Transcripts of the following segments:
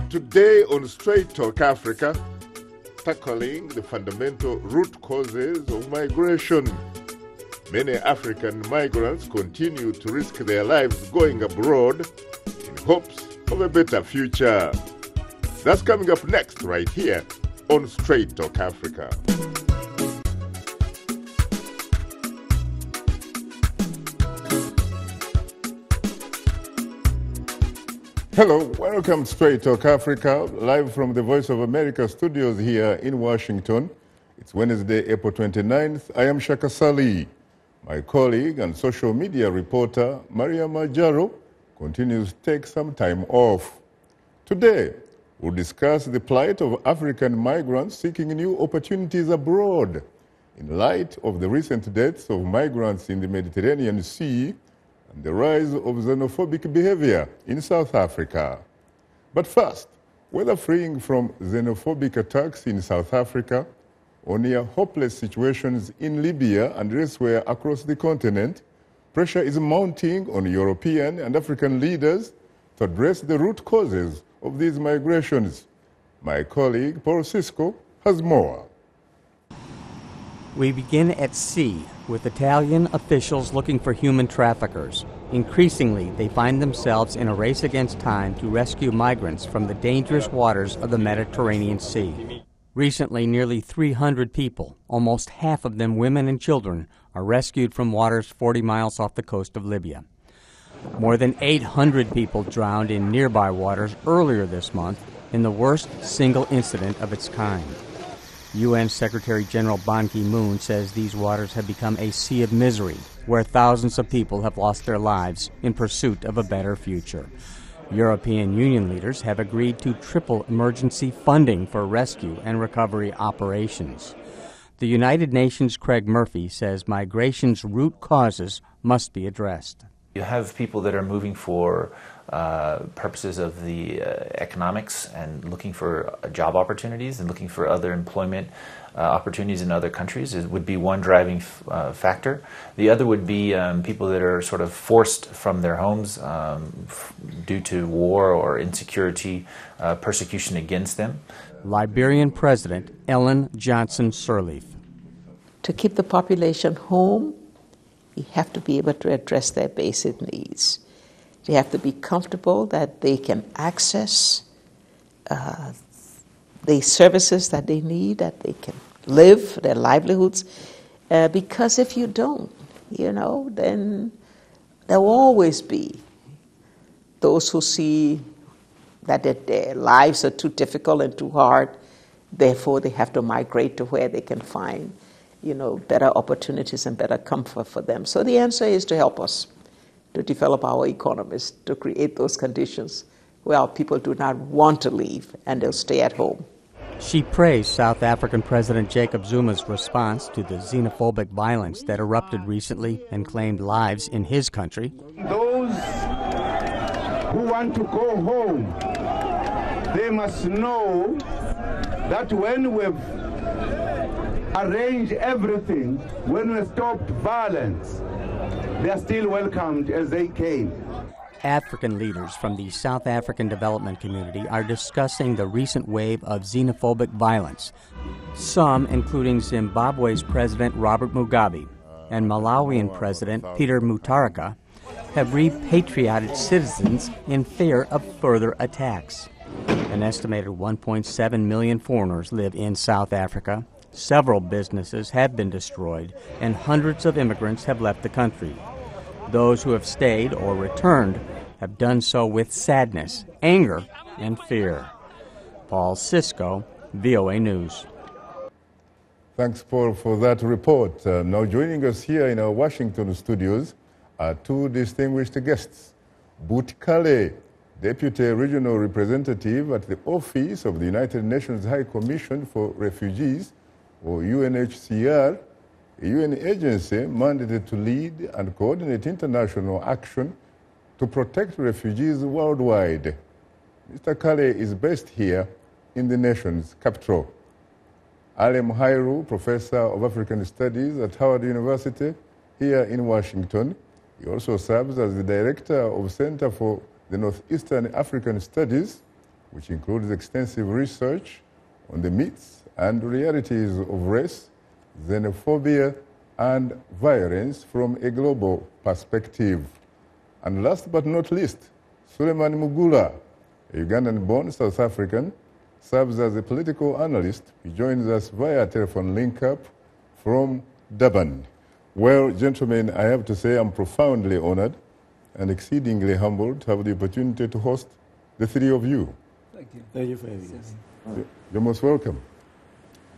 Today on Straight Talk Africa, tackling the fundamental root causes of migration. Many African migrants continue to risk their lives going abroad in hopes of a better future. That's coming up next right here on Straight Talk Africa. Hello, welcome to Straight Talk Africa, live from the Voice of America studios here in Washington. It's Wednesday, April 29th. I am Shaka Ssali. My colleague and social media reporter, Maria Majaro, continues to take some time off. Today, we'll discuss the plight of African migrants seeking new opportunities abroad in light of the recent deaths of migrants in the Mediterranean Sea and the rise of xenophobic behavior in South Africa. But first, whether freeing from xenophobic attacks in South Africa or near hopeless situations in Libya and elsewhere across the continent, pressure is mounting on European and African leaders to address the root causes of these migrations. My colleague, Paul Cisco, has more. We begin at sea, with Italian officials looking for human traffickers. Increasingly, they find themselves in a race against time to rescue migrants from the dangerous waters of the Mediterranean Sea. Recently, nearly 300 people, almost half of them women and children, are rescued from waters 40 miles off the coast of Libya. More than 800 people drowned in nearby waters earlier this month in the worst single incident of its kind. UN Secretary General Ban Ki-moon says these waters have become a sea of misery, where thousands of people have lost their lives in pursuit of a better future. European Union leaders have agreed to triple emergency funding for rescue and recovery operations. The United Nations' Craig Murphy says migration's root causes must be addressed. You have people that are moving for purposes of the economics and looking for job opportunities and looking for other employment opportunities in other countries. It would be one driving factor. The other would be people that are sort of forced from their homes due to war or insecurity, persecution against them. Liberian President Ellen Johnson Sirleaf. To keep the population home, we have to be able to address their basic needs. They have to be comfortable that they can access the services that they need, that they can live, their livelihoods. Because if you don't, then there will always be those who see that their lives are too difficult and too hard. Therefore, they have to migrate to where they can find better opportunities and better comfort for them. So the answer is to help us to develop our economies, to create those conditions where our people do not want to leave and they'll stay at home. She praised South African President Jacob Zuma's response to the xenophobic violence that erupted recently and claimed lives in his country. Those who want to go home, they must know that when we've arranged everything, when we stopped violence, they are still welcomed as they came. African leaders from the South African development community are discussing the recent wave of xenophobic violence. Some, including Zimbabwe's President Robert Mugabe and Malawian President Peter Mutharika, have repatriated citizens in fear of further attacks. An estimated 1.7 million foreigners live in South Africa. Several businesses have been destroyed, and hundreds of immigrants have left the country. Those who have stayed or returned have done so with sadness, anger, and fear. Paul Cisco, VOA News. Thanks, Paul, for that report. Now joining us here in our Washington studios are two distinguished guests. Buti Kale, Deputy Regional Representative at the Office of the United Nations High Commission for Refugees, or UNHCR, a UN agency mandated to lead and coordinate international action to protect refugees worldwide. Mr. Kale is based here in the nation's capital. Alem Hailu, Professor of African Studies at Howard University here in Washington. He also serves as the Director of Center for the Northeastern African Studies which includes extensive research on the myths and realities of race, xenophobia, and violence from a global perspective. And last but not least, Suleman Mugula, a Ugandan-born South African, serves as a political analyst. He joins us via telephone link-up from Durban. Well, gentlemen, I have to say I'm profoundly honored and exceedingly humbled to have the opportunity to host the three of you. Thank you. Thank you for having us. You're most welcome.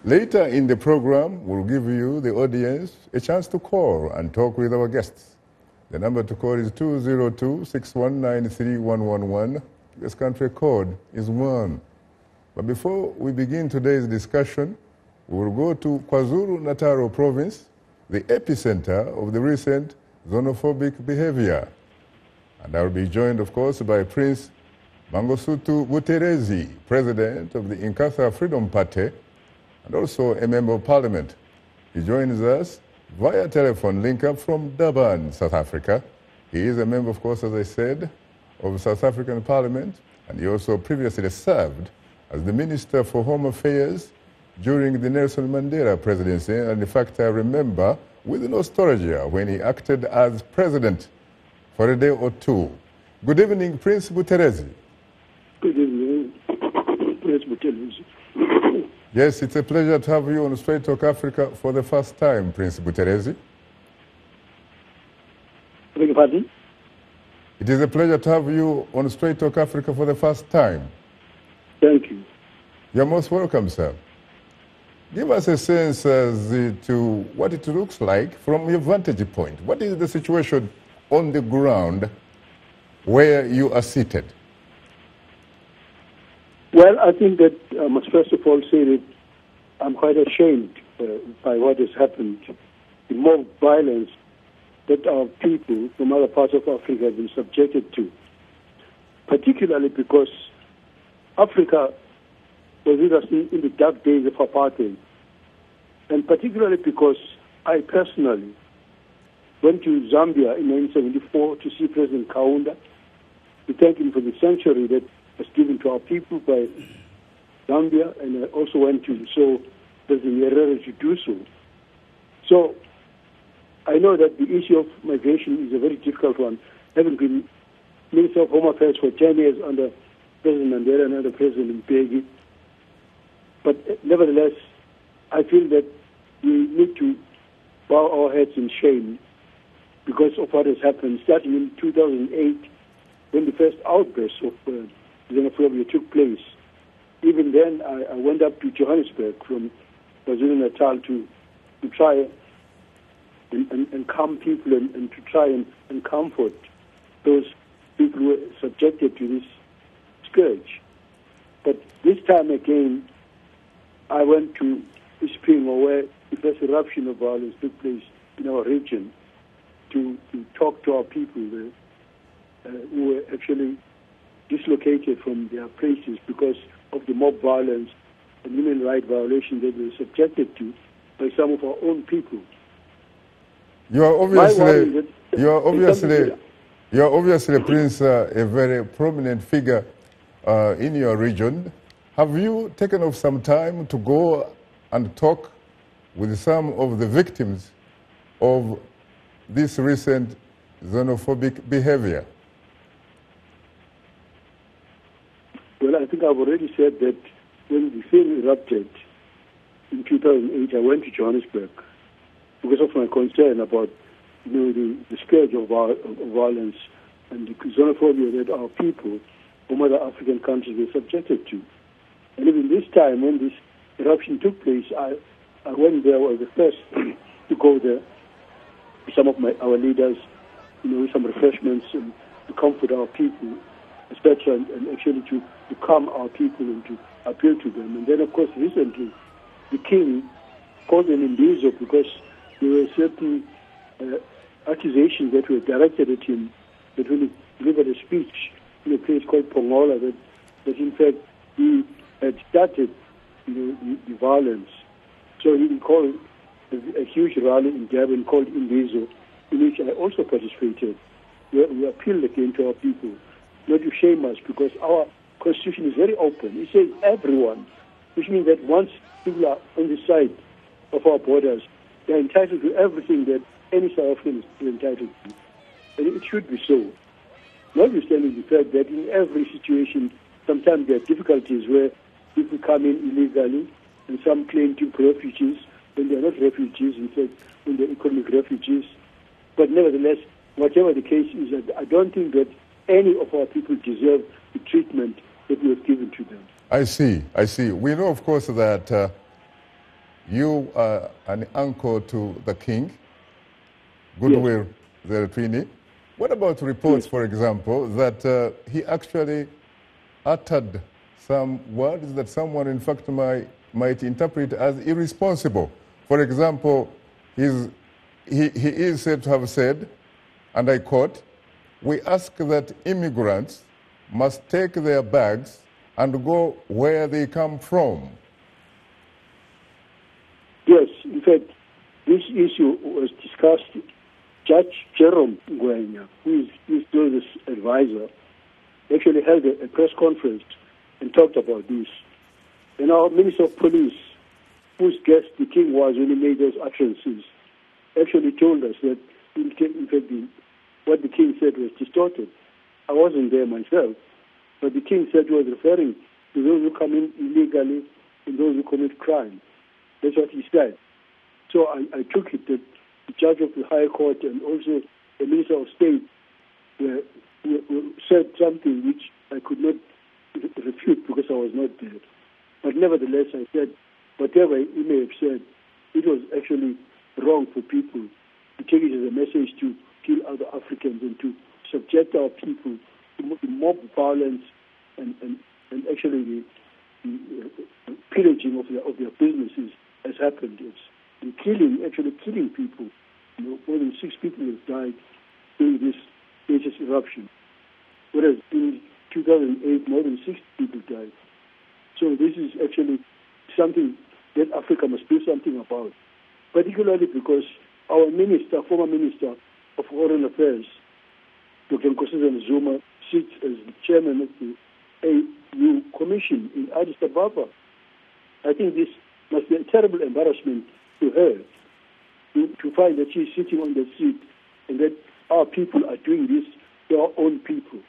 Later in the program, we'll give you, the audience, a chance to call and talk with our guests. The number to call is 202-619-3111. This country code is 1. But before we begin today's discussion, we will go to KwaZulu-Natal province, the epicenter of the recent xenophobic behavior. And I will be joined, of course, by Prince Mangosuthu Buthelezi, president of the Inkatha Freedom Party, and also a member of parliament. He joins us via telephone link-up from Durban, South Africa. He is a member, of course, as I said, of South African Parliament, and he also previously served as the Minister for Home Affairs during the Nelson Mandela presidency. And in fact, I remember with nostalgia when he acted as president for a day or two. Good evening, Prince Buthelezi. Good evening, Prince Buthelezi. Yes, it's a pleasure to have you on Straight Talk Africa for the first time, Prince Buthelezi. I beg your pardon? It is a pleasure to have you on Straight Talk Africa for the first time. Thank you. You're most welcome, sir. Give us a sense as to what it looks like from your vantage point. What is the situation on the ground where you are seated? Well, I think that I must first of all say that I'm quite ashamed by what has happened. The mob violence that our people from other parts of Africa have been subjected to, particularly because Africa was with us in the dark days of apartheid, and particularly because I personally went to Zambia in 1974 to see President Kaunda, to thank him for the sanctuary that was given to our people by Zambia, and I also went to saw President Nyerere to do so. So I know that the issue of migration is a very difficult one, having been Minister of Home Affairs for 10 years under President Mandela and under President Mbeki. But nevertheless, I feel that we need to bow our heads in shame because of what has happened, starting in 2008, when the first outburst of xenophobia took place. Even then, I went up to Johannesburg from KwaZulu-Natal to try and calm people and to try and comfort those people who were subjected to this scourge. But this time again, I went to Spring, where the first eruption of violence took place in our region, to talk to our people who were actually dislocated from their places because of the mob violence and human rights violations that they were subjected to by some of our own people. You are obviously, Prince, a very prominent figure in your region. Have you taken off some time to go and talk with some of the victims of this recent xenophobic behavior? Well, I think I've already said that when the thing erupted in 2008, I went to Johannesburg because of my concern about the scourge of violence and the xenophobia that our people from other African countries were subjected to. And even this time, when this eruption took place, I went there, was the first to go there. Some of our leaders, some refreshments and to comfort our people, etc., and actually to calm our people and to appeal to them. And then, of course, recently, the king called an imbizo because there were certain accusations that were directed at him that when he delivered a speech in a place called Pongola, that in fact he had started the violence. So he called a huge rally in Durban called Imbizo, in which I also participated. We appealed again to our people not to shame us because our Constitution is very open. It says everyone, which means that once people are on the side of our borders, they're entitled to everything that any South African is entitled to. And it should be so. Notwithstanding the fact that in every situation, sometimes there are difficulties where people come in illegally, and some claim to be refugees, when they're not refugees, in fact, when they're economic refugees. But nevertheless, whatever the case is, I don't think that any of our people deserve the treatment that we have given to them. I see. We know, of course, that you are an uncle to the king, Goodwill Zeretwini. What about reports, for example, that he actually uttered some words that someone, in fact, might interpret as irresponsible? For example, he is said to have said, and I quote, "We ask that immigrants must take their bags and go where they come from." Yes, in fact, this issue was discussed. Judge Jerome Ngwenya, who is this advisor, actually held a press conference and talked about this. And our Minister of Police, whose guest the king was when he made those utterances, actually told us that, in fact, what the king said was distorted. I wasn't there myself, but the king said he was referring to those who come in illegally and those who commit crime. That's what he said. So I took it that the judge of the High Court and also the Minister of State said something which I could not refute because I was not there. But nevertheless, I said, whatever he may have said, it was actually wrong for people to take it as a message to kill other Africans and to subject our people to mob violence and actually the pillaging of their businesses has happened. It's actually killing people. More than 6 people have died during this latest eruption, whereas in 2008 more than 60 people died. So this is actually something that Africa must do something about, particularly because our former minister of Foreign Affairs, Dr. Zuma, sits as the chairman of the AU Commission in Addis Ababa. I think this must be a terrible embarrassment to her, to find that she's sitting on the seat and that our people are doing this to our own people.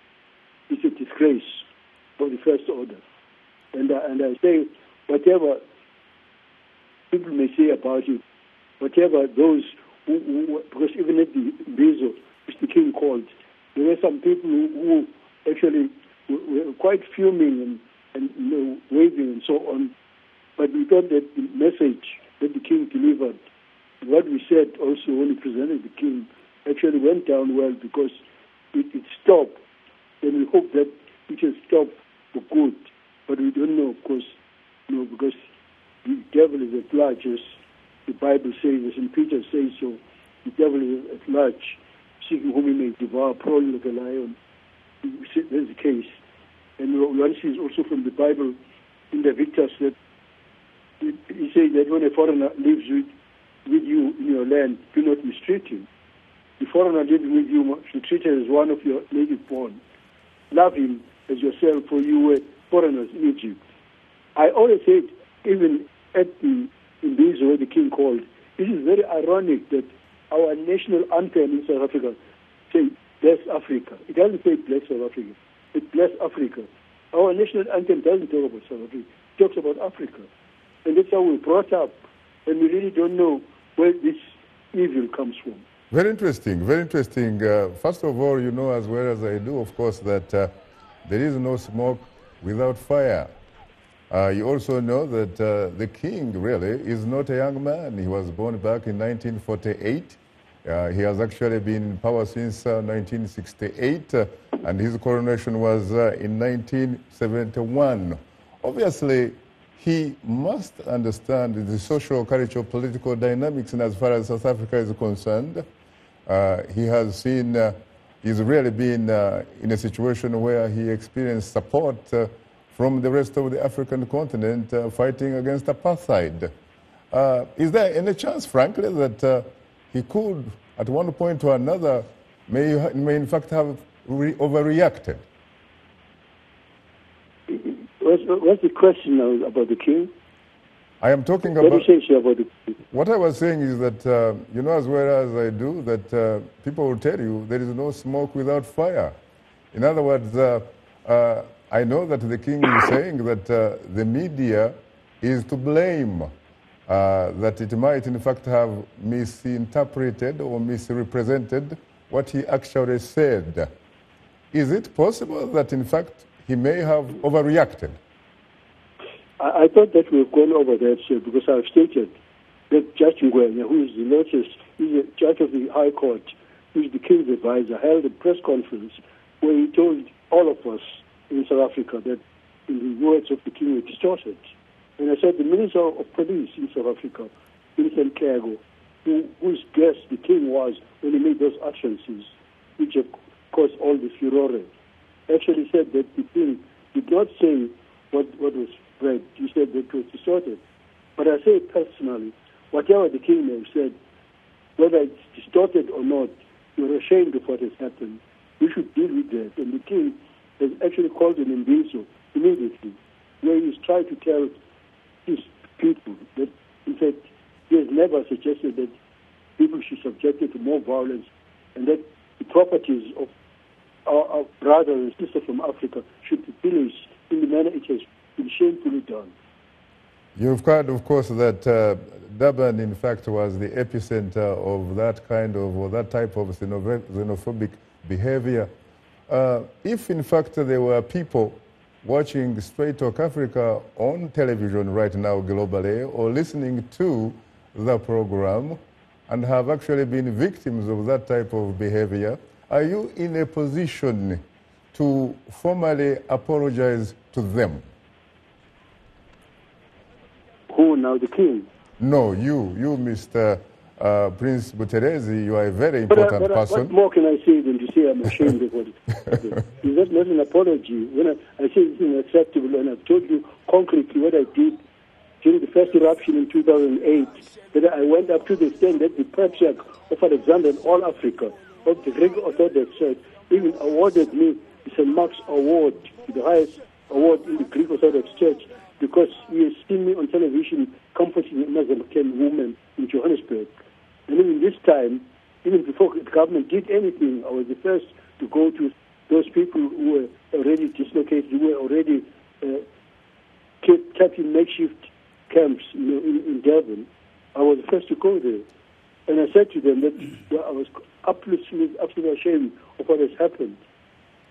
It's a disgrace for the first order. And I say, whatever people may say about it, whatever those who because even at the Bezo, which the king called, there were some people who actually were quite fuming and waving and so on. But we thought that the message that the king delivered, what we said also when he presented the king, actually went down well because it stopped. And we hope that it has stopped for good. But we don't know, of course, because the devil is at large, as the Bible says, as St. Peter says so. The devil is at large, seeking whom he may devour, prowling like a lion. That's the case. And one sees also from the Bible in the Victus that he says that when a foreigner lives with you in your land, do not mistreat him. The foreigner living with you should treat him as one of your native born. Love him as yourself, for you were foreigners in Egypt. I always said, even in this way the king called, it is very ironic that our national anthem in South Africa says, bless Africa. It doesn't say bless South Africa. It bless Africa. Our national anthem doesn't talk about South Africa. It talks about Africa. And that's how we're brought up. And we really don't know where this evil comes from. Very interesting, very interesting. First of all, you know as well as I do, of course, that there is no smoke without fire. You also know that the king really is not a young man. He was born back in 1948. He has actually been in power since 1968, and his coronation was in 1971. Obviously, he must understand the social, cultural, political dynamics, and as far as South Africa is concerned, he has seen, he's really been in a situation where he experienced support from the rest of the African continent fighting against apartheid. Is there any chance, frankly, that he could, at one point or another, may in fact have overreacted? What's the question now about the king? I am talking What about... do you say about the king? What I was saying is that, you know as well as I do, that people will tell you there is no smoke without fire. In other words, I know that the king is saying that the media is to blame, that it might in fact have misinterpreted or misrepresented what he actually said. Is it possible that in fact he may have overreacted? I thought that we've gone over that, sir, because I've stated that Judge Ngwenya, who is the latest, he's a judge of the High Court, who is the king's advisor, held a press conference where he told all of us in South Africa that the words of the king were distorted. And I said the Minister of Police in South Africa, Vincent Kale, whose guest the king was when he made those utterances, which have caused all this furore, actually said that the king did not say what was read. He said that it was distorted. But I say personally, whatever the king may have said, whether it's distorted or not, you're ashamed of what has happened. We should deal with that. And the king has actually called an imbizo immediately, where he's trying to tell his people that, in fact, he has never suggested that people should be subjected to more violence, and that the properties of our brothers and sisters from Africa should be pillaged in the manner it has been shamefully done. You've heard, of course, that Durban, in fact, was the epicenter of that kind of, or that type of xenophobic behavior. If, in fact, there were people watching Straight Talk Africa on television right now globally, or listening to the program, and have actually been victims of that type of behavior, are you in a position to formally apologize to them? Who now, the king? No, you, Mr. Prince Buthelezi, you are a very important person. What more can I say than to say I'm ashamed of what it is? Is that not an apology? When I say it's unacceptable, and I've told you concretely what I did during the first eruption in 2008, that I went up to the extent that the Patriarch of Alexander in all Africa, of the Greek Orthodox Church, even awarded me the St. Mark's Award, the highest award in the Greek Orthodox Church, because he has seen me on television comforting a Muslim woman in Johannesburg. And even this time, even before the government did anything, I was the first to go to those people who were already dislocated, who were already kept in makeshift camps in Durban. I was the first to go there. And I said to them that I was absolutely ashamed of what has happened.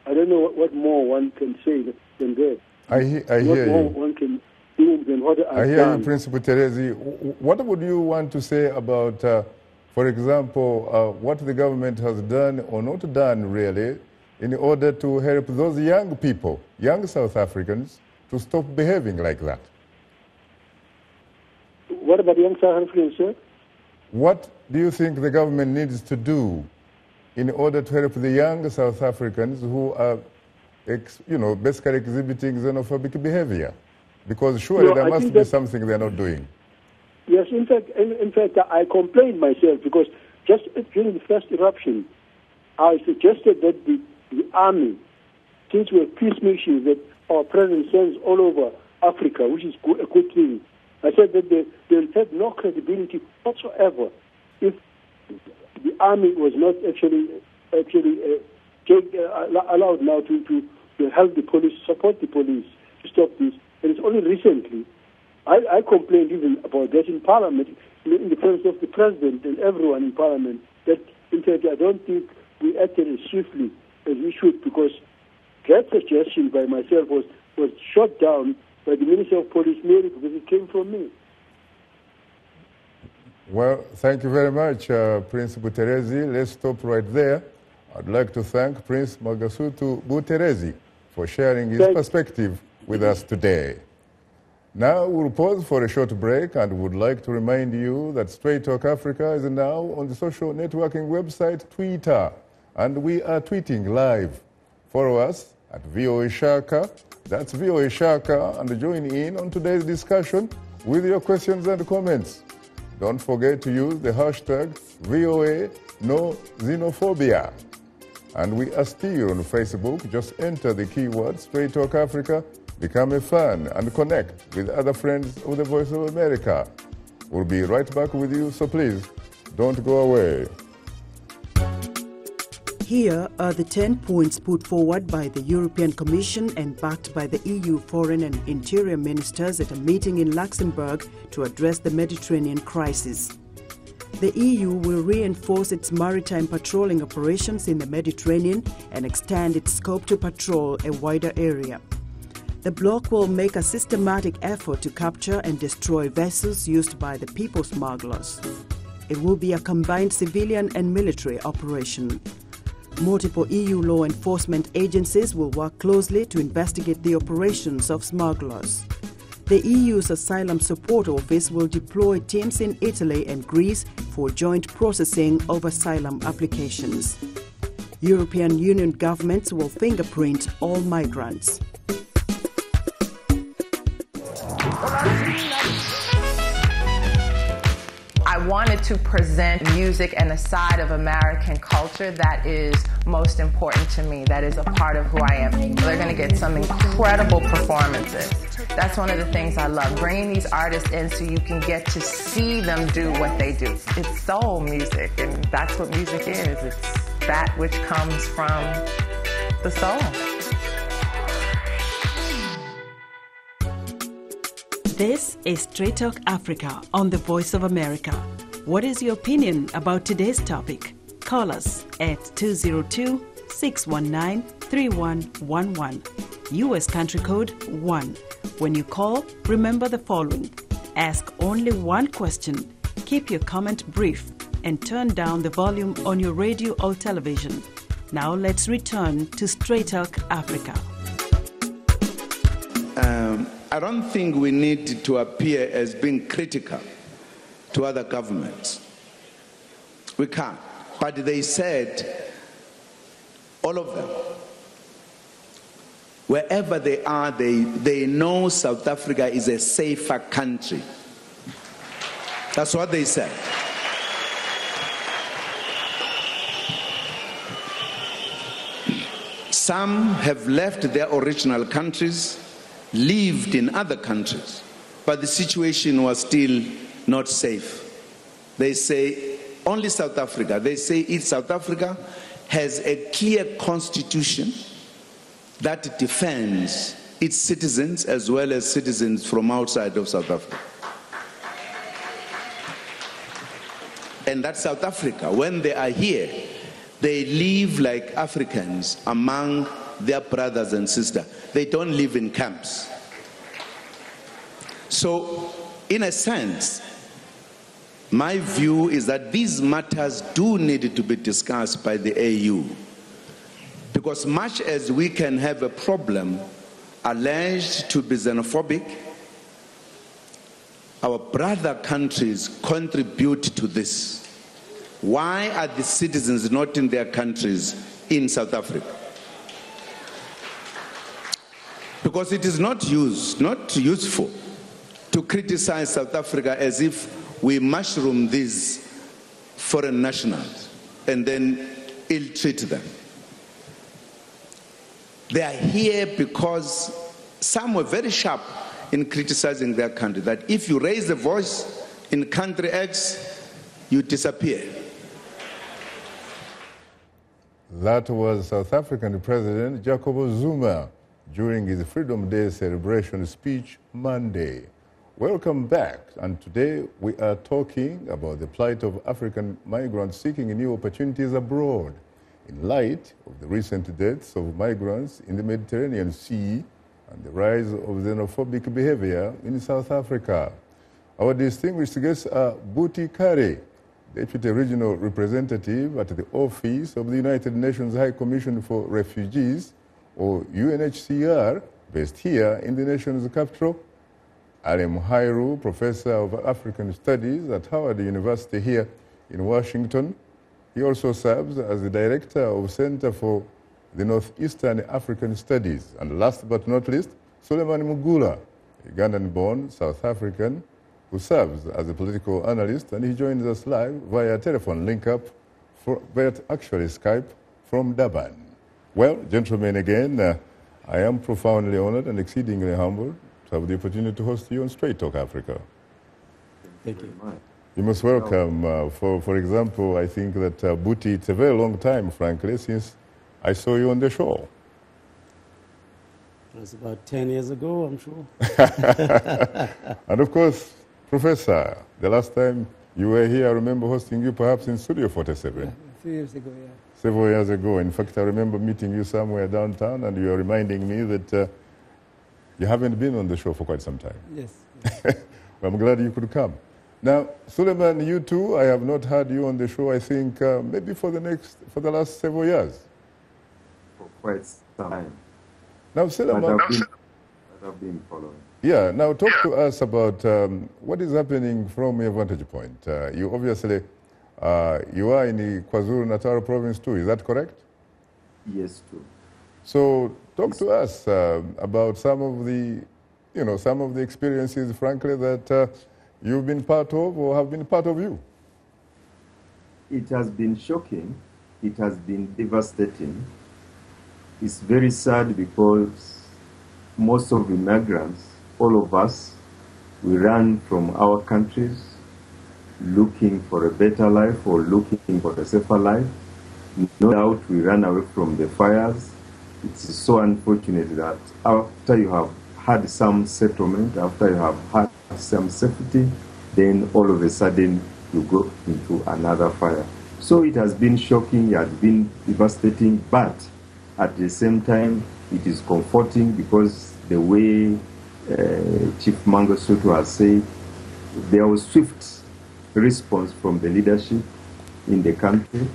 I don't know what more one can say than that. I hear what more you. One can do than what I hear you, Prince Buthelezi. What would you want to say about, for example, what the government has done or not done, really, in order to help those young people, young South Africans, to stop behaving like that? What about young South Africans, sir? What do you think the government needs to do in order to help the young South Africans who are, basically exhibiting xenophobic behavior? Because surely there must be something they're not doing. Yes, in fact, I complained myself because just during the first eruption, I suggested that the army, since we're peace missions that our president sends all over Africa, which is a good thing, I said that they'll have no credibility whatsoever if the army was not actually allowed now to help the police, support the police to stop this. And it's only recently, I complained even about that in Parliament, in the presence of the President and everyone in Parliament, that in fact I don't think we acted as swiftly as we should, because that suggestion by myself was shot down by the Minister of Police, Mary, because it came from me. Well, thank you very much, Prince Buthelezi. Let's stop right there. I'd like to thank Prince Mangosuthu Buthelezi for sharing his perspective with us today. Now we'll pause for a short break and would like to remind you that Straight Talk Africa is now on the social networking website Twitter, and we are tweeting live. Follow us at VOA Shaka, that's VOA Shaka, and join in on today's discussion with your questions and comments. Don't forget to use the hashtag VOA No Xenophobia. And we are still on Facebook. Just enter the keyword Straight Talk Africa. become a fan, and connect with other friends of the Voice of America. We'll be right back with you, so please don't go away. Here are the 10 points put forward by the European Commission and backed by the EU Foreign and Interior Ministers at a meeting in Luxembourg to address the Mediterranean crisis. The EU will reinforce its maritime patrolling operations in the Mediterranean and extend its scope to patrol a wider area. The bloc will make a systematic effort to capture and destroy vessels used by the people smugglers. It will be a combined civilian and military operation. Multiple EU law enforcement agencies will work closely to investigate the operations of smugglers. The EU's Asylum Support Office will deploy teams in Italy and Greece for joint processing of asylum applications. European Union governments will fingerprint all migrants. I wanted to present music and a side of American culture that is most important to me, that is a part of who I am. They're going to get some incredible performances. That's one of the things I love, bringing these artists in so you can get to see them do what they do. It's soul music, and that's what music is. It's that which comes from the soul. This is Straight Talk Africa on the Voice of America. What is your opinion about today's topic? Call us at 202-619-3111. US country code 1. When you call, remember the following. Ask only one question, keep your comment brief, and turn down the volume on your radio or television. Now let's return to Straight Talk Africa. I don't think we need to appear as being critical to other governments. We can't. But they said, all of them, wherever they are, they know South Africa is a safer country. That's what they said. Some have left their original countries, lived in other countries, but the situation was still not safe. They say only South Africa. They say South Africa has a clear constitution that defends its citizens as well as citizens from outside of South Africa. And that South Africa, when they are here, they live like Africans among their brothers and sisters. They don't live in camps. So, in a sense, my view is that these matters do need to be discussed by the AU. Because much as we can have a problem alleged to be xenophobic, our brother countries contribute to this. Why are the citizens not in their countries in South Africa? Because it is not useful to criticize South Africa as if we mushroom these foreign nationals and then ill-treat them. They are here because some were very sharp in criticizing their country, that if you raise a voice in country X, you disappear. That was South African President Jacob Zuma during his Freedom Day celebration speech Monday. Welcome back, and today we are talking about the plight of African migrants seeking new opportunities abroad in light of the recent deaths of migrants in the Mediterranean Sea and the rise of xenophobic behavior in South Africa. Our distinguished guests are Buti Kale, Deputy Regional Representative at the Office of the United Nations High Commission for Refugees, or UNHCR, based here in the nation's capital. Alem Hailu, Professor of African Studies at Howard University here in Washington. He also serves as the Director of Center for the Northeastern African Studies. And last but not least, Suleman Mugula, a Ugandan-born South African who serves as a political analyst, and he joins us live via telephone link-up, via actually Skype, from Durban. Well, gentlemen, again, I am profoundly honored and exceedingly humbled to have the opportunity to host you on Straight Talk Africa. Thank you. You most welcome. For example, I think that Buti, it's a very long time, frankly, since I saw you on the show. It was about 10 years ago, I'm sure. And of course, Professor, the last time you were here, I remember hosting you perhaps in Studio 47. Yeah, a few years ago, yeah. Several years ago. In fact, I remember meeting you somewhere downtown, and you were reminding me that you haven't been on the show for quite some time. Yes. Well, I'm glad you could come. Now, Suleman, you too, I have not had you on the show, I think, maybe for the last several years. For quite some time. Now, Suleman, I've been following. Yeah, now talk to us about what is happening from your vantage point. You obviously, you are in the KwaZulu-Natal province too, is that correct? Yes, too. So talk to us about some of the, some of the experiences, frankly, that you've been part of or have been part of you. It has been shocking. It has been devastating. It's very sad because most of the migrants, all of us, we run from our countries looking for a better life or looking for a safer life. No doubt we run away from the fires. It's so unfortunate that after you have had some settlement, after you have had some safety, then all of a sudden you go into another fire. So it has been shocking, it has been devastating, but at the same time it is comforting because the way Chief Mangosuthu has said, there was swift response from the leadership in the country,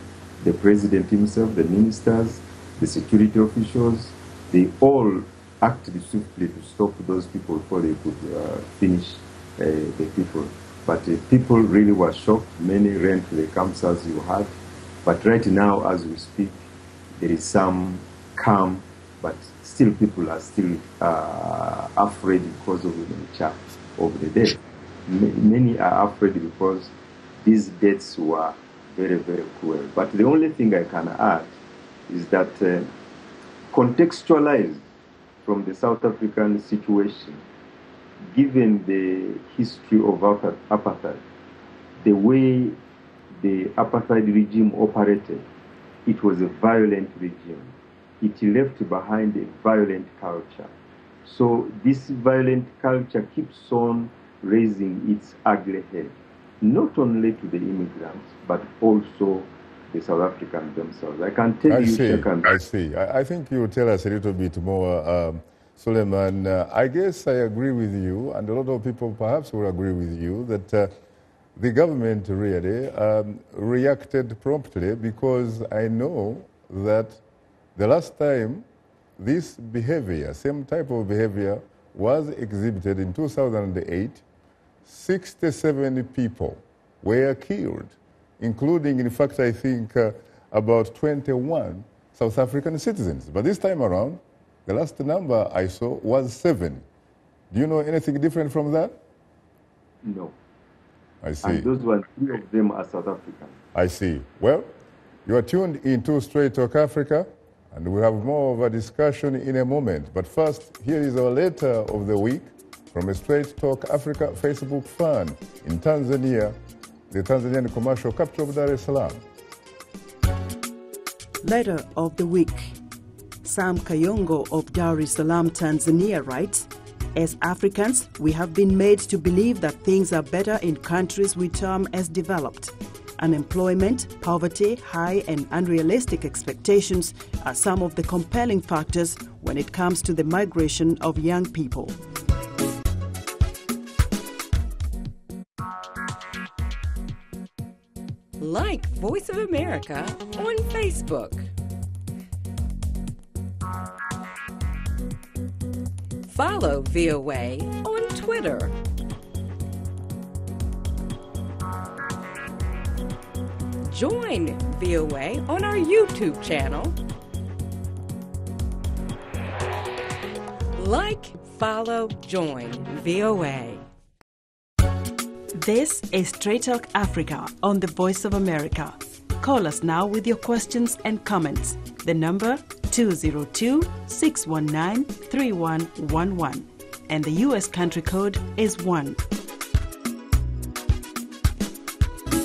the president himself, the ministers, the security officials. They all acted swiftly to stop those people before they could finish the people. But people really were shocked. Many ran to the camps as you had. But right now, as we speak, there is some calm, but still people are still afraid because of the nature of the death. Many are afraid because these deaths were very, very cruel. But the only thing I can add is that contextualized from the South African situation, given the history of apartheid, the way the apartheid regime operated, it was a violent regime. It left behind a violent culture. So this violent culture keeps on raising its ugly head, not only to the immigrants, but also the South Africans themselves. I can tell you, Shaka. I see. I think you will tell us a little bit more, Suleman. I guess I agree with you, and a lot of people perhaps will agree with you, that the government really reacted promptly, because I know that the last time this behavior, same type of behavior, was exhibited in 2008, 67 people were killed, including, in fact, I think about 21 South African citizens. But this time around, the last number I saw was 7. Do you know anything different from that? No. I see. And those were 3 of them are South African. I see. Well, you are tuned into Straight Talk Africa, and we'll have more of a discussion in a moment. But first, here is our letter of the week from a Straight Talk Africa Facebook fan in Tanzania, the Tanzanian commercial capital of Dar es Salaam. Letter of the week. Sam Kayongo of Dar es Salaam, Tanzania writes, as Africans, we have been made to believe that things are better in countries we term as developed. Unemployment, poverty, high and unrealistic expectations are some of the compelling factors when it comes to the migration of young people. Like Voice of America on Facebook. Follow VOA on Twitter. Join VOA on our YouTube channel. Like, follow, join VOA. This is Straight Talk Africa on the Voice of America. Call us now with your questions and comments. The number 202-619-3111. And the US country code is 1.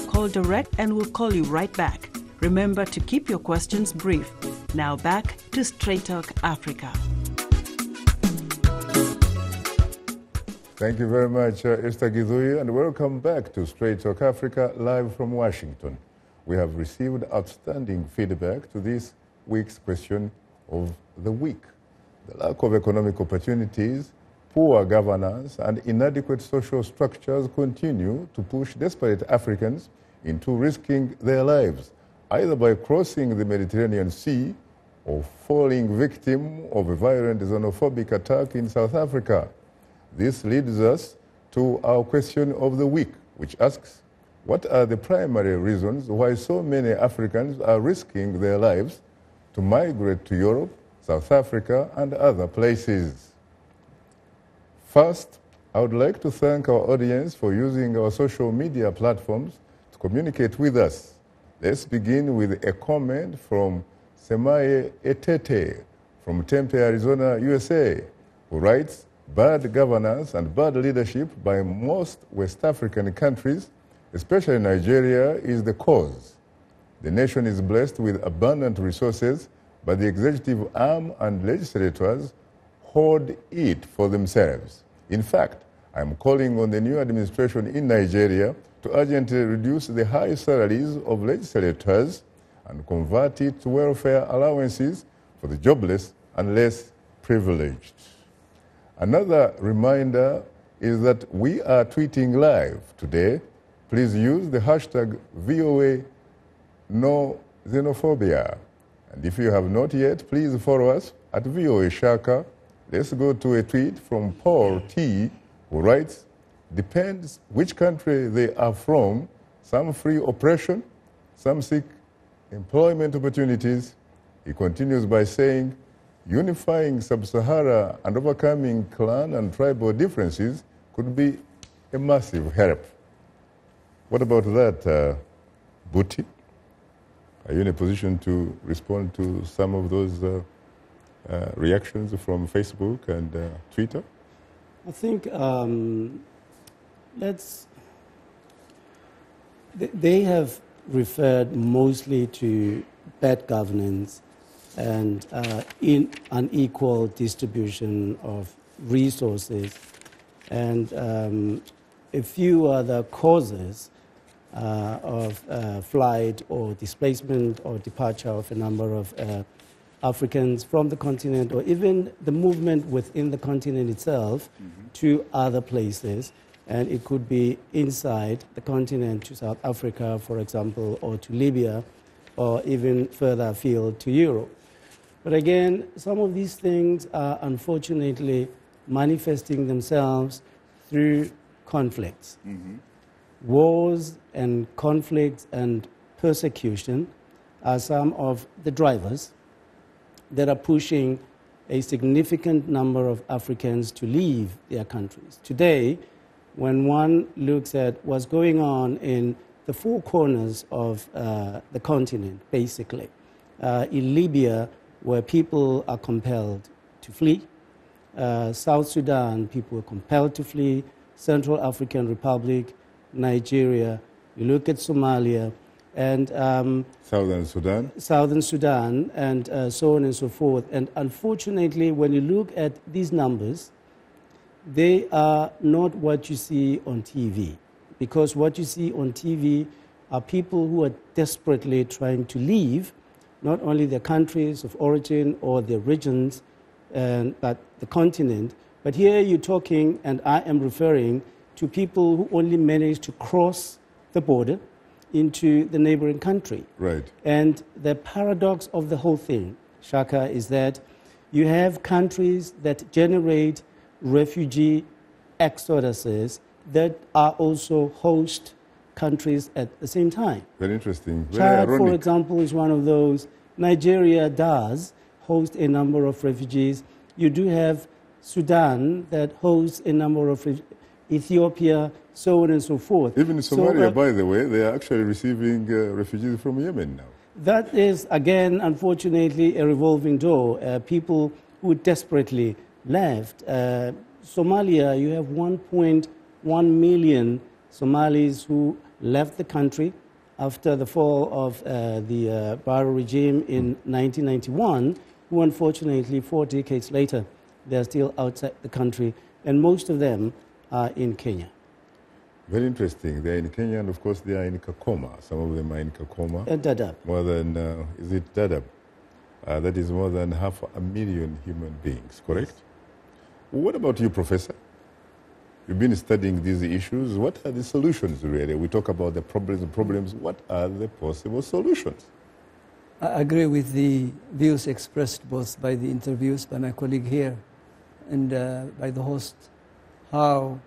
Call direct and we'll call you right back. Remember to keep your questions brief. Now back to Straight Talk Africa. Thank you very much, Esther Githui, and welcome back to Straight Talk Africa, live from Washington. We have received outstanding feedback to this week's question of the week. The lack of economic opportunities, poor governance, and inadequate social structures continue to push desperate Africans into risking their lives, either by crossing the Mediterranean Sea or falling victim of a violent xenophobic attack in South Africa. This leads us to our question of the week, which asks, what are the primary reasons why so many Africans are risking their lives to migrate to Europe, South Africa, and other places? First, I would like to thank our audience for using our social media platforms to communicate with us. Let's begin with a comment from Semaye Etete from Tempe, Arizona, USA, who writes, bad governance and bad leadership by most West African countries, especially Nigeria, is the cause. The nation is blessed with abundant resources, but the executive arm and legislators hoard it for themselves. In fact, I'm calling on the new administration in Nigeria to urgently reduce the high salaries of legislators and convert it to welfare allowances for the jobless and less privileged. Another reminder is that we are tweeting live today. Please use the hashtag VOA No Xenophobia. And if you have not yet, please follow us at VOA Shaka. Let's go to a tweet from Paul T, who writes, depends which country they are from, some free oppression, some seek employment opportunities. He continues by saying, unifying Sub-Sahara and overcoming clan and tribal differences could be a massive help. What about that, Buti? Are you in a position to respond to some of those reactions from Facebook and Twitter? I think they have referred mostly to bad governance and unequal distribution of resources, and a few other causes of flight or displacement or departure of a number of Africans from the continent, or even the movement within the continent itself to other places. And it could be inside the continent to South Africa, for example, or to Libya, or even further afield to Europe. But again, some of these things are unfortunately manifesting themselves through conflicts. Wars and conflicts and persecution are some of the drivers that are pushing a significant number of Africans to leave their countries. Today, when one looks at what's going on in the four corners of the continent, basically, in Libya, where people are compelled to flee, South Sudan, people are compelled to flee, Central African Republic, Nigeria, you look at Somalia, and Southern Sudan, and so on and so forth. And unfortunately, when you look at these numbers, they are not what you see on TV, because what you see on TV are people who are desperately trying to leave not only their countries of origin or their regions, but the continent. But here you're talking, and I am referring to people who only managed to cross the border into the neighboring country. Right. And the paradox of the whole thing, Shaka, is that you have countries that generate refugee exoduses that are also host countries at the same time. Very interesting. Very Chad, ironic. for example, is one of those. Nigeria does host a number of refugees. You do have Sudan that hosts a number of Ethiopia, so on and so forth. Even in Somalia, by the way, they are actually receiving refugees from Yemen now. That is, again, unfortunately, a revolving door. People who desperately left. Somalia, you have 1.1 million Somalis who left the country after the fall of the Barrow regime in 1991, who unfortunately 4 decades later, they're still outside the country, and most of them are in Kenya. Very interesting. They're in Kenya, and of course they are in Kakoma. Some of them are in Kakoma. Dadaab. More than, is it Dadaab? That is more than 500,000 human beings, correct? Yes. What about you, Professor? You've been studying these issues. What are the solutions, really? We talk about the problems. What are the possible solutions? I agree with the views expressed both by the interviews by my colleague here and by the host, how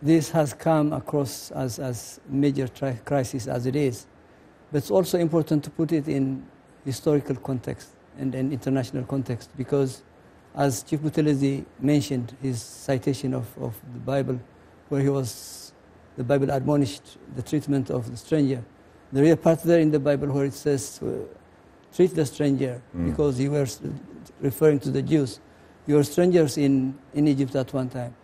this has come across as major crisis as it is. But it's also important to put it in historical context and international context, because as Chief Buthelezi mentioned, his citation of the Bible, where the Bible admonished the treatment of the stranger. There is a part there in the Bible where it says, treat the stranger, because he was referring to the Jews. You were strangers in Egypt at one time.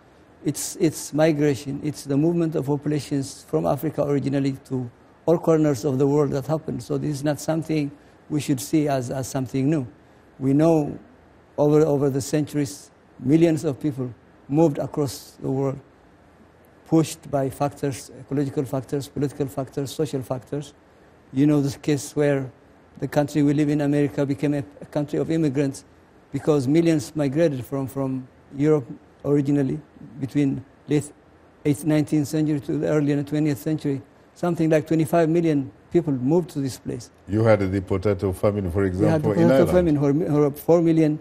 It's migration, it's the movement of populations from Africa originally to all corners of the world that happened. So this is not something we should see as something new. We know over the centuries, millions of people moved across the world, pushed by factors, ecological factors, political factors, social factors. You know this case where the country we live in, America, became a country of immigrants because millions migrated from Europe originally between late 19th century to the early 20th century. Something like 25 million people moved to this place. You had the potato famine, for example, in Ireland. You had the potato famine, where 4 million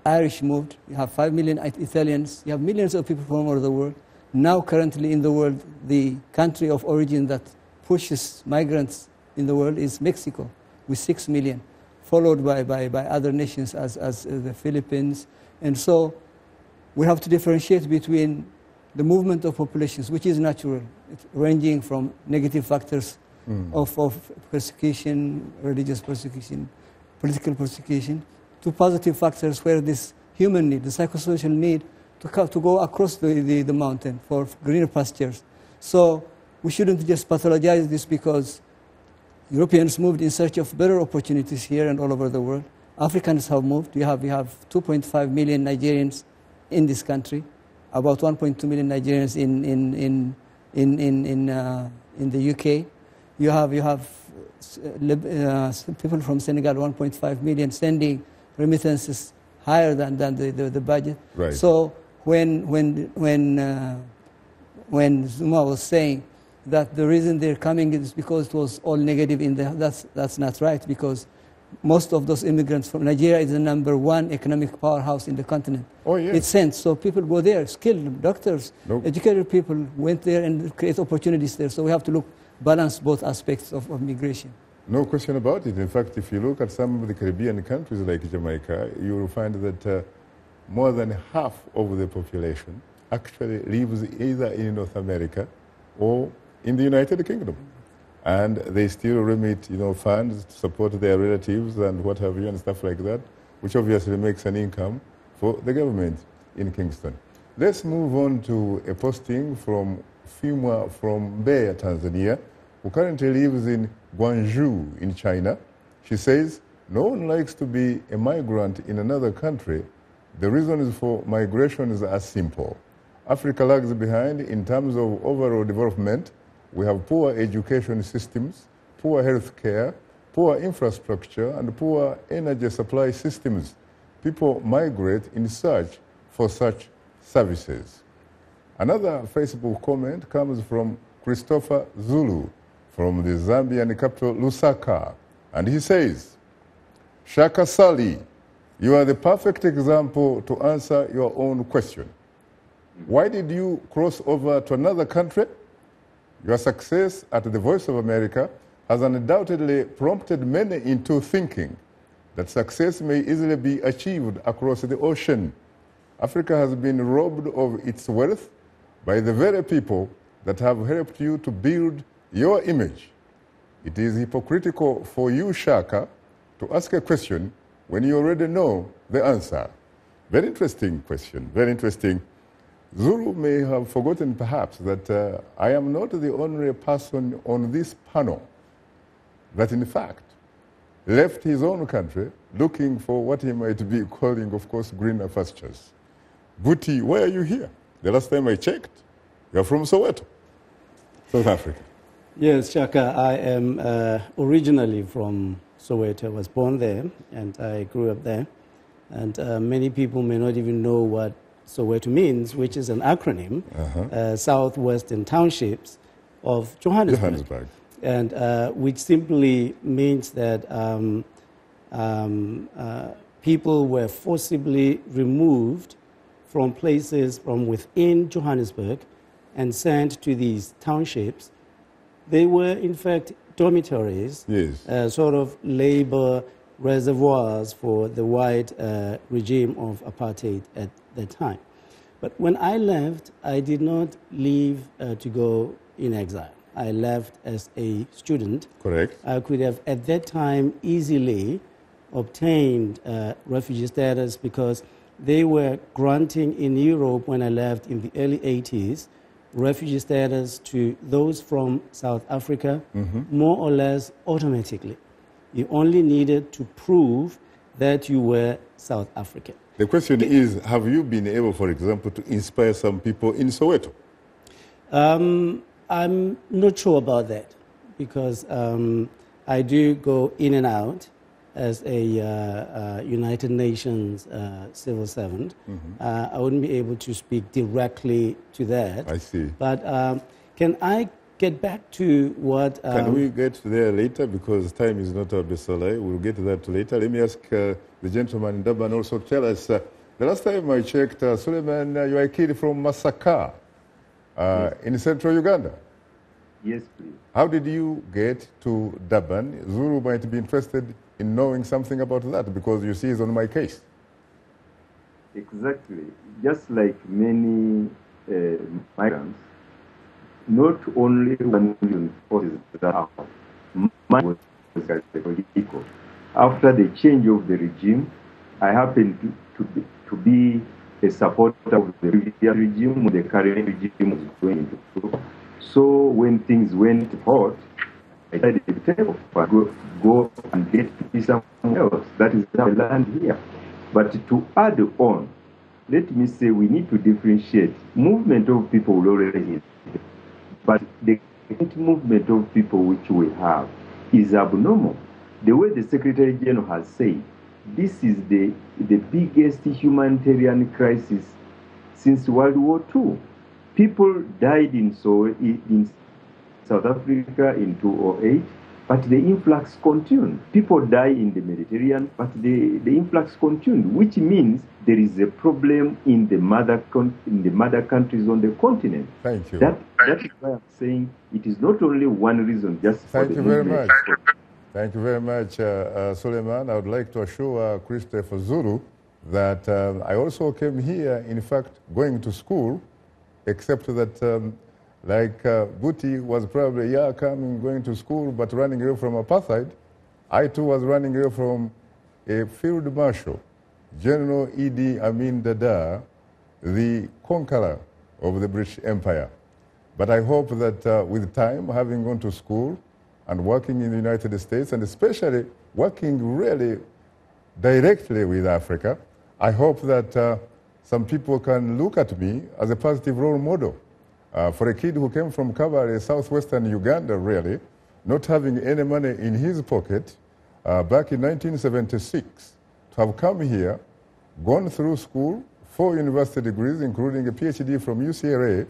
Irish moved. You have 5 million Italians. You have millions of people from all over the world. Now, currently in the world, the country of origin that pushes migrants in the world is Mexico, with 6 million, followed by other nations as the Philippines. And so we have to differentiate between the movement of populations, which is natural, ranging from negative factors of persecution, religious persecution, political persecution, to positive factors where this human need, the psychosocial need to go across the mountain for greener pastures. So we shouldn't just pathologize this because Europeans moved in search of better opportunities here and all over the world. Africans have moved. We have 2.5 million Nigerians in this country, about 1.2 million Nigerians in the UK. You have people from Senegal, 1.5 million, sending remittances higher than the budget. Right. So when Zuma was saying that the reason they're coming is because it was all negative in there, that's not right, because most of those immigrants from Nigeria is the #1 economic powerhouse in the continent. Oh, yes. It's sense. So people go there, skilled doctors, educated people went there and create opportunities there. So we have to balance both aspects of migration. No question about it. In fact, if you look at some of the Caribbean countries like Jamaica, you will find that more than half of the population actually lives either in North America or in the United Kingdom. And they still remit, funds to support their relatives and what have you and stuff like that, which obviously makes an income for the government in Kingston. Let's move on to a posting from Fimwa from Mbeya, Tanzania, who currently lives in Guangzhou in China. She says, no one likes to be a migrant in another country. The reasons for migration are simple. Africa lags behind in terms of overall development. We have poor education systems, poor health care, poor infrastructure, and poor energy supply systems. People migrate in search for such services. Another Facebook comment comes from Christopher Zulu from the Zambian capital, Lusaka. And he says, Shaka Ssali, you are the perfect example to answer your own question. Why did you cross over to another country? Your success at the Voice of America has undoubtedly prompted many into thinking that success may easily be achieved across the ocean. Africa has been robbed of its wealth by the very people that have helped you to build your image. It is hypocritical for you, Shaka, to ask a question when you already know the answer. Very interesting question, very interesting. Zulu may have forgotten perhaps that I am not the only person on this panel that in fact left his own country looking for what he might be calling, of course, greener pastures. Buti, why are you here? The last time I checked, you're from Soweto, South Africa. Yes, Shaka, I am originally from Soweto. I was born there and I grew up there. And many people may not even know what Soweto means, which is an acronym, Southwestern Townships of Johannesburg. And which simply means that people were forcibly removed from places from within Johannesburg and sent to these townships. They were, in fact, dormitories, sort of labor reservoirs for the white regime of apartheid at the time. But when I left, I did not leave to go in exile. I left as a student. Correct. I could have, at that time, easily obtained refugee status because they were granting in Europe, when I left in the early 80s, refugee status to those from South Africa more or less automatically. You only needed to prove that you were South African. The question is, have you been able, for example, to inspire some people in Soweto? I'm not sure about that because I do go in and out as a United Nations civil servant. I wouldn't be able to speak directly to that. I see. But can I get back to what... Can we get there later? Because time is not our best ally. We'll get to that later. Let me ask the gentleman in Durban also tell us, the last time I checked, Suleman, you are a kid from Masaka in central Uganda. Yes, please. How did you get to Durban? Zulu might be interested in knowing something about that because you see it's on my case. Exactly. Just like many migrants, not only 1 million forces that are political. After the change of the regime, I happened to be a supporter of the previous regime, the current regime was going into flow. So when things went hot, I decided to go and get somewhere else. That is how I land here. But to add on, let me say we need to differentiate. Movement of people will already hit. But the movement of people which we have is abnormal. The way the Secretary General has said, this is the biggest humanitarian crisis since World War II. People died in South Africa in 2008, but the influx continued. People die in the Mediterranean, but the influx continued, which means there is a problem in the mother countries on the continent. Thank you. That is why I'm saying it is not only one reason, just for the movement. Thank you very much, Suleman. I would like to assure Christopher Zulu that I also came here, in fact, going to school, except that, like Buti was probably, going to school, but running away from apartheid, I too was running away from a field marshal, General Idi Amin Dada, the conqueror of the British Empire. But I hope that with time, having gone to school and working in the United States, and especially working really directly with Africa, I hope that some people can look at me as a positive role model. For a kid who came from Kabale, southwestern Uganda, really, not having any money in his pocket, back in 1976, to have come here, gone through school, 4 university degrees, including a Ph.D. from UCLA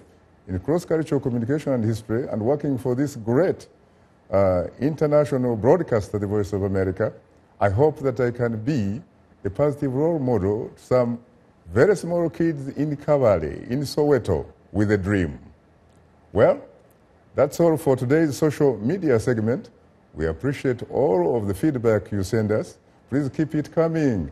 in cross-cultural communication and history, and working for this great international broadcaster, the Voice of America, I hope that I can be a positive role model to some very small kids in Kabale, in Soweto, with a dream. Well, that's all for today's social media segment. We appreciate all of the feedback you send us. Please keep it coming.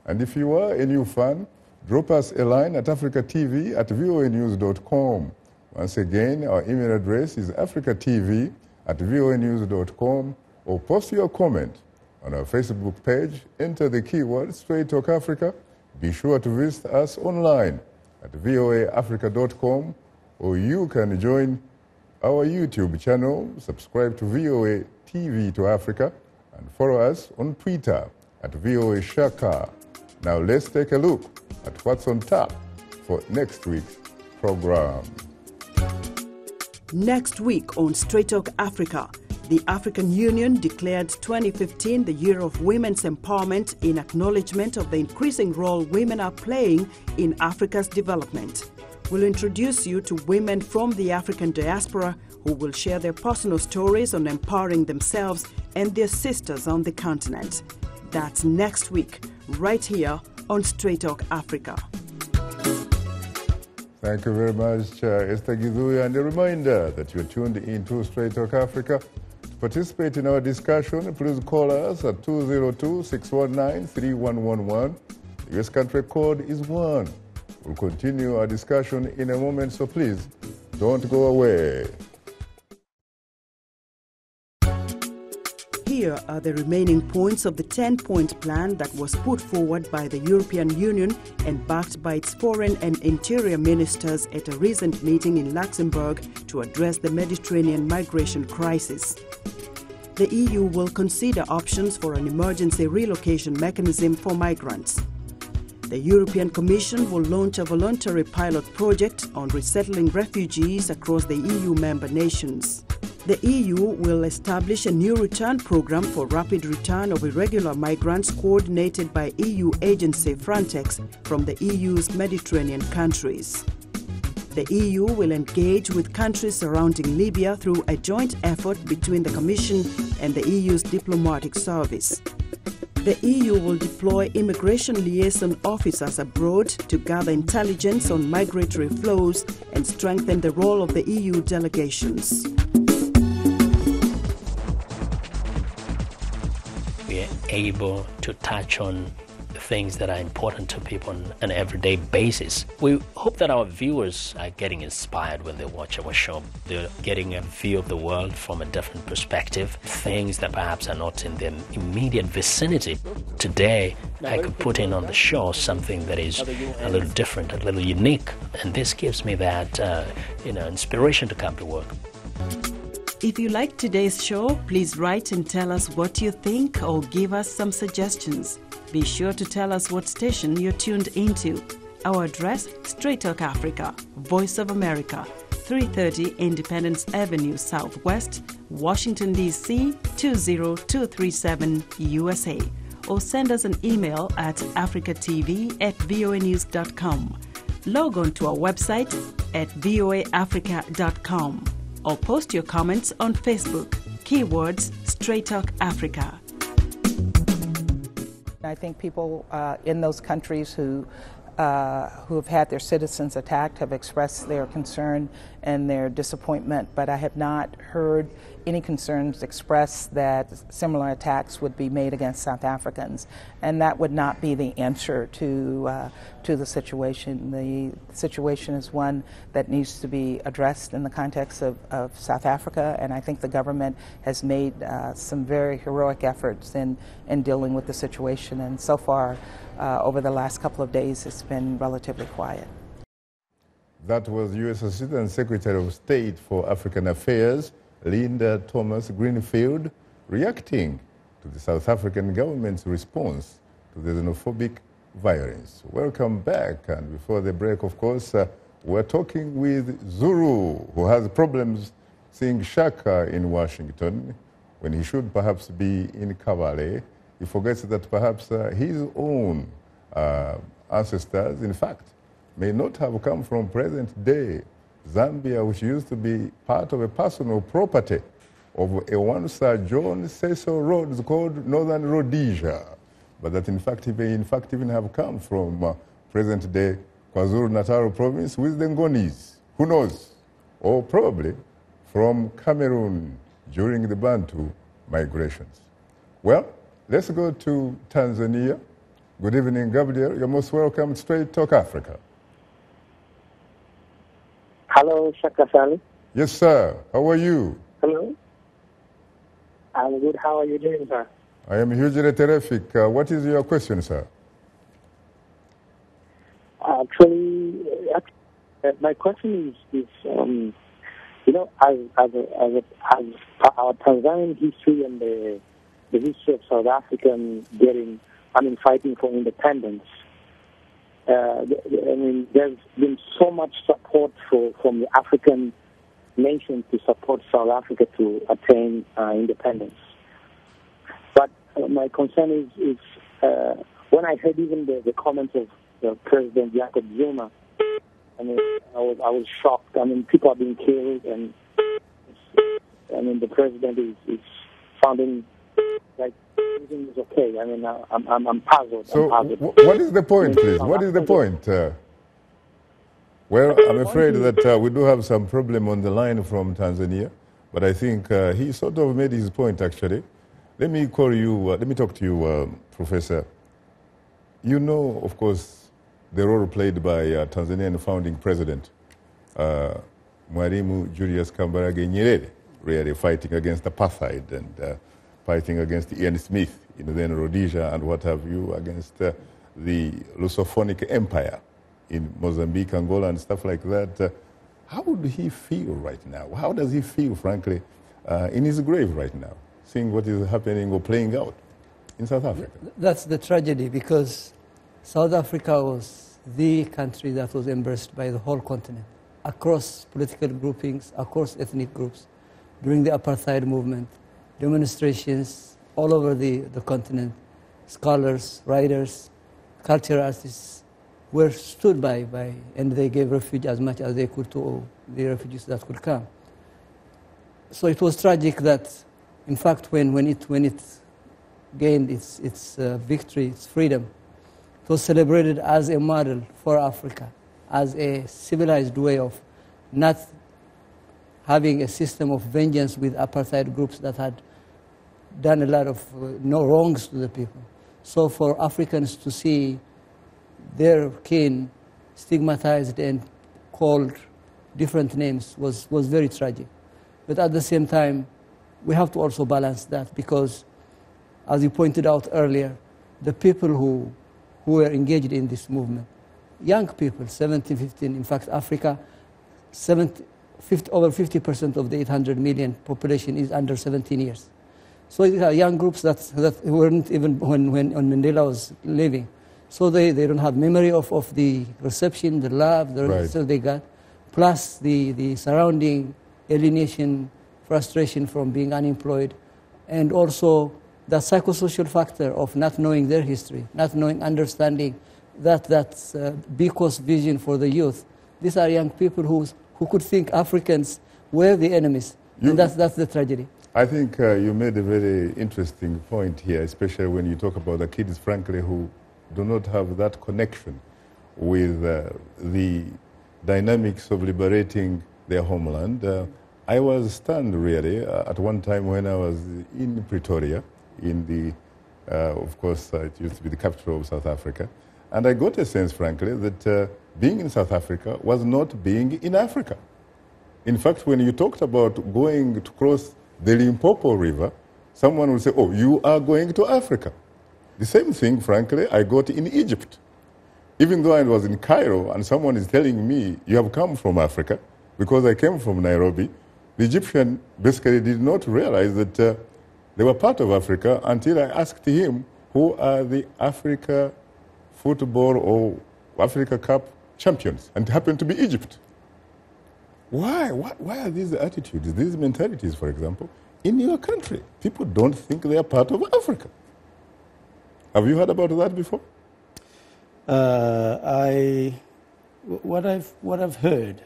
And if you are a new fan, drop us a line at africatv@voanews.com. Once again, our email address is africatv at voanews.com or post your comment on our Facebook page. Enter the keyword Straight Talk Africa. Be sure to visit us online at voaafrica.com, or you can join our YouTube channel, subscribe to VOA TV to Africa, and follow us on Twitter at VOA Shaka. Now let's take a look at what's on tap for next week's program. Next week on Straight Talk Africa, the African Union declared 2015 the Year of Women's Empowerment in acknowledgement of the increasing role women are playing in Africa's development. We'll introduce you to women from the African diaspora who will share their personal stories on empowering themselves and their sisters on the continent. That's next week, right here on Straight Talk Africa. Thank you very much, Esther Gizuya. And a reminder that you're tuned into Straight Talk Africa. To participate in our discussion, please call us at 202-619-3111. The US country code is 1. We'll continue our discussion in a moment, so please don't go away. Here are the remaining points of the 10-point plan that was put forward by the European Union and backed by its foreign and interior ministers at a recent meeting in Luxembourg to address the Mediterranean migration crisis. The EU will consider options for an emergency relocation mechanism for migrants. The European Commission will launch a voluntary pilot project on resettling refugees across the EU member nations. The EU will establish a new return program for rapid return of irregular migrants coordinated by EU agency Frontex from the EU's Mediterranean countries. The EU will engage with countries surrounding Libya through a joint effort between the Commission and the EU's diplomatic service. The EU will deploy immigration liaison officers abroad to gather intelligence on migratory flows and strengthen the role of the EU delegations. We're able to touch on things that are important to people on an everyday basis. We hope that our viewers are getting inspired when they watch our show. They're getting a view of the world from a different perspective, things that perhaps are not in their immediate vicinity. Today, I could put in on the show something that is a little different, a little unique, and this gives me that inspiration to come to work. If you like today's show, please write and tell us what you think or give us some suggestions. Be sure to tell us what station you're tuned into. Our address, Straight Talk Africa, Voice of America, 330 Independence Avenue Southwest, Washington, D.C. 20237 USA. Or send us an email at africatv@voanews.com. Log on to our website at voaafrica.com. Or post your comments on Facebook. Keywords Straight Talk Africa. I think people in those countries who have had their citizens attacked have expressed their concern and their disappointment, but I have not heard any concerns expressed that similar attacks would be made against South Africans, and that would not be the answer to the situation. The situation is one that needs to be addressed in the context of South Africa, and I think the government has made some very heroic efforts in dealing with the situation, and so far over the last couple of days it's been relatively quiet. That was U.S. Assistant Secretary of State for African Affairs, Linda Thomas Greenfield, reacting to the South African government's response to the xenophobic violence. Welcome back. And before the break, of course, we're talking with Zuru, who has problems seeing Shaka in Washington when he should perhaps be in Kale. He forgets that perhaps his own ancestors, in fact, may not have come from present-day Zambia, which used to be part of a personal property of a one Sir John Cecil Rhodes called Northern Rhodesia, but that in fact he may even have come from present-day KwaZulu-Natal province with the Ngonis, who knows, or probably from Cameroon during the Bantu migrations. Well, let's go to Tanzania. Good evening, Gabriel. You're most welcome to Straight Talk Africa. Hello, Shaka Ssali. Yes, sir. How are you? Hello. I'm good. How are you doing, sir? I am hugely terrific. What is your question, sir? Actually, my question is you know, as our Tanzanian history and the history of South African fighting for independence. There's been so much support from the African nations to support South Africa to attain independence. But my concern is when I heard even the comments of President Jacob Zuma, I was shocked. People are being killed, and the president is sounding like everything is okay. I'm puzzled. So, what is the point, please? What is the point? Well, I'm afraid that we do have some problem on the line from Tanzania, but I think he sort of made his point, actually. Let me call you, let me talk to you, Professor. You know, of course, the role played by Tanzanian founding president, Mwalimu Julius Kambarage Nyerere, really fighting against apartheid and fighting against Ian Smith in then Rhodesia and what have you, against the Lusophonic Empire in Mozambique, Angola, and stuff like that. How would he feel right now? How does he feel, frankly, in his grave right now, seeing what is happening or playing out in South Africa? That's the tragedy, because South Africa was the country that was embraced by the whole continent, across political groupings, across ethnic groups, during the apartheid movement, demonstrations all over the continent, scholars, writers, cultural artists were stood by, and they gave refuge as much as they could to the refugees that could come. So it was tragic that, in fact, when it gained its victory, its freedom, it was celebrated as a model for Africa, as a civilized way of not having a system of vengeance with apartheid groups that had done a lot of wrongs to the people. So for Africans to see their kin stigmatized and called different names was very tragic. But at the same time, we have to also balance that, because, as you pointed out earlier, the people who were engaged in this movement, young people, 17, 15, in fact, Africa, over 50% of the 800 million population is under 17 years. So these are young groups that weren't even when Mandela was living. So they don't have memory of the reception, the love, the reception they got, plus the surrounding alienation, frustration from being unemployed, and also the psychosocial factor of not knowing their history, not knowing, understanding that Biko's vision for the youth. These are young people who could think Africans were the enemies, and that's the tragedy. I think you made a very interesting point here, especially when you talk about the kids, frankly, who do not have that connection with the dynamics of liberating their homeland. I was stunned, really, at one time when I was in Pretoria, in the, of course, it used to be the capital of South Africa, and I got a sense, frankly, that being in South Africa was not being in Africa. In fact, when you talked about going to cross the Limpopo River, someone would say, oh, you are going to Africa. The same thing, frankly, I got in Egypt. Even though I was in Cairo and someone is telling me, you have come from Africa, because I came from Nairobi, the Egyptian basically did not realize that they were part of Africa until I asked him, who are the Africa football or Africa Cup champions? And it happened to be Egypt. Why are these attitudes, these mentalities, for example, in your country? People don't think they are part of Africa. Have you heard about that before? What I've heard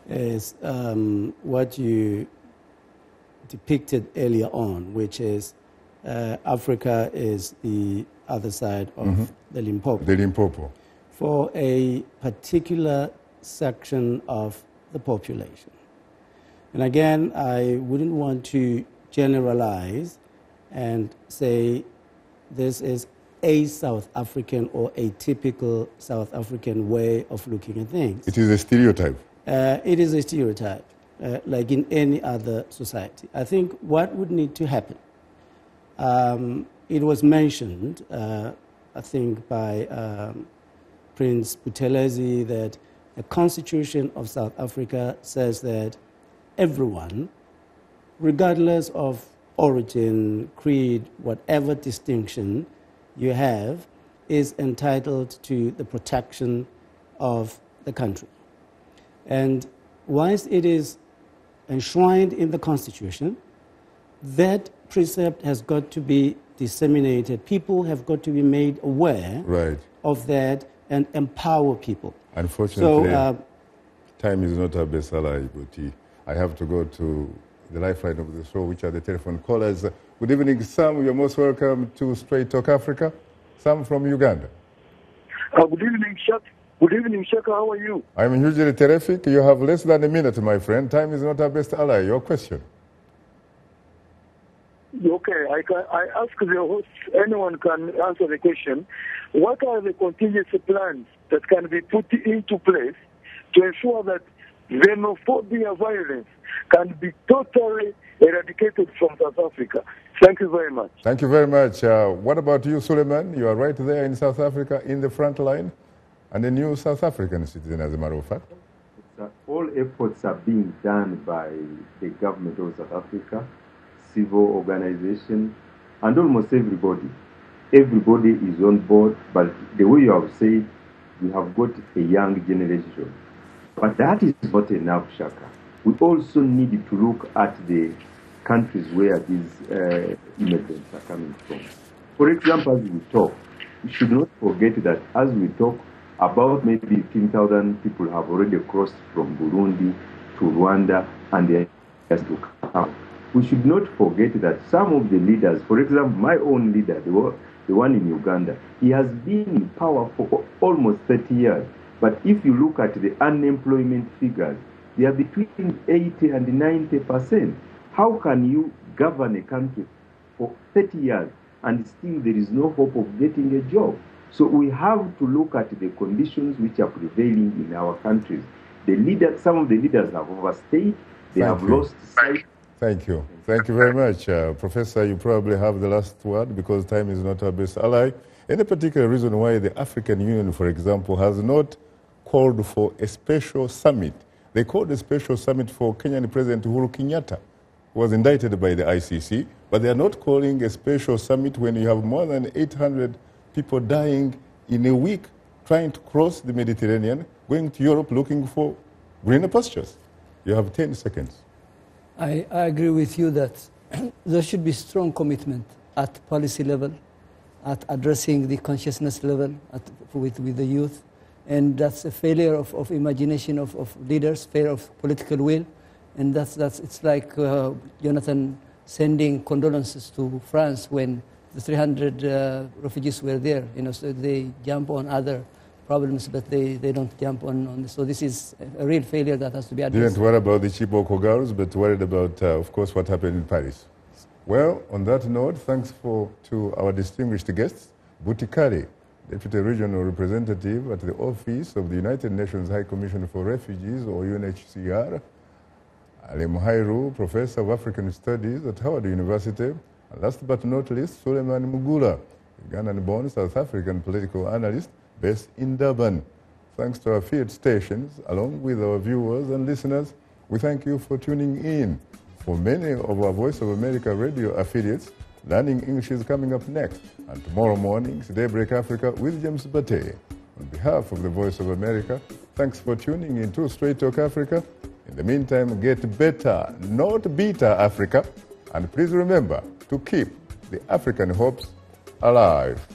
is what you depicted earlier on, which is Africa is the other side of the Limpopo. The Limpopo. For a particular section of the population. And again, I wouldn't want to generalize and say this is a South African or a typical South African way of looking at things. It is a stereotype. It is a stereotype. like in any other society. I think what would need to happen, it was mentioned, I think, by Prince Buthelezi that the Constitution of South Africa says that everyone, regardless of origin, creed, whatever distinction you have, is entitled to the protection of the country. And once it is enshrined in the Constitution, that precept has got to be disseminated. People have got to be made aware of that and empower people. Unfortunately, time is not our best ally, Buti. I have to go to the lifeline of the show, which are the telephone callers. Good evening, Sam. You're most welcome to Straight Talk Africa. Sam from Uganda. Good evening, Shaka. Good evening, Shaka. How are you? I'm hugely terrific. You have less than a minute, my friend. Time is not our best ally. Your question. Okay, I ask the host, anyone can answer the question. What are the contingency plans that can be put into place to ensure that xenophobia violence can be totally eradicated from South Africa? Thank you very much. Thank you very much. What about you, Suleman? You are right there in South Africa in the front line and a new South African citizen, as a matter of fact. All efforts are being done by the government of South Africa, civil organization, and almost everybody. Everybody is on board, but the way you have said, we have got a young generation. But that is not enough, Shaka. We also need to look at the countries where these immigrants are coming from. For example, as we talk, we should not forget that as we talk, about maybe 15,000 people have already crossed from Burundi to Rwanda, and they are to come. We should not forget that some of the leaders, for example, my own leader, the one in Uganda, he has been in power for almost 30 years. But if you look at the unemployment figures, they are between 80 and 90%. How can you govern a country for 30 years and still there is no hope of getting a job? So we have to look at the conditions which are prevailing in our countries. Some of the leaders have overstayed, they have lost sight. Thank you. Thank you very much. Professor, you probably have the last word because time is not our best ally. Any particular reason why the African Union, for example, has not called for a special summit? They called a special summit for Kenyan President Uhuru Kenyatta, who was indicted by the ICC, but they are not calling a special summit when you have more than 800 people dying in a week trying to cross the Mediterranean, going to Europe looking for greener pastures. You have 10 seconds. I agree with you that there should be strong commitment at policy level, at addressing the consciousness level with the youth. And that's a failure of imagination of leaders, failure of political will. And it's like Jonathan sending condolences to France when the 300 refugees were there. So they jump on other problems, but they don't jump on this. So this is a real failure that has to be addressed. Didn't worry about the Chiboko girls, but worried about, of course, what happened in Paris. Well, on that note, thanks to our distinguished guests, Buti Kale, Deputy Regional Representative at the Office of the United Nations High Commission for Refugees, or UNHCR, Alem Hailu, Professor of African Studies at Howard University, and last but not least, Suleman Mugula, Ugandan-born South African political analyst based in Durban. Thanks to our field stations, along with our viewers and listeners, we thank you for tuning in. For many of our Voice of America radio affiliates, Learning English is coming up next, and tomorrow morning's Daybreak Africa with James Bate. On behalf of the Voice of America, thanks for tuning in to Straight Talk Africa. In the meantime, get better, not beater Africa, and please remember to keep the African hopes alive.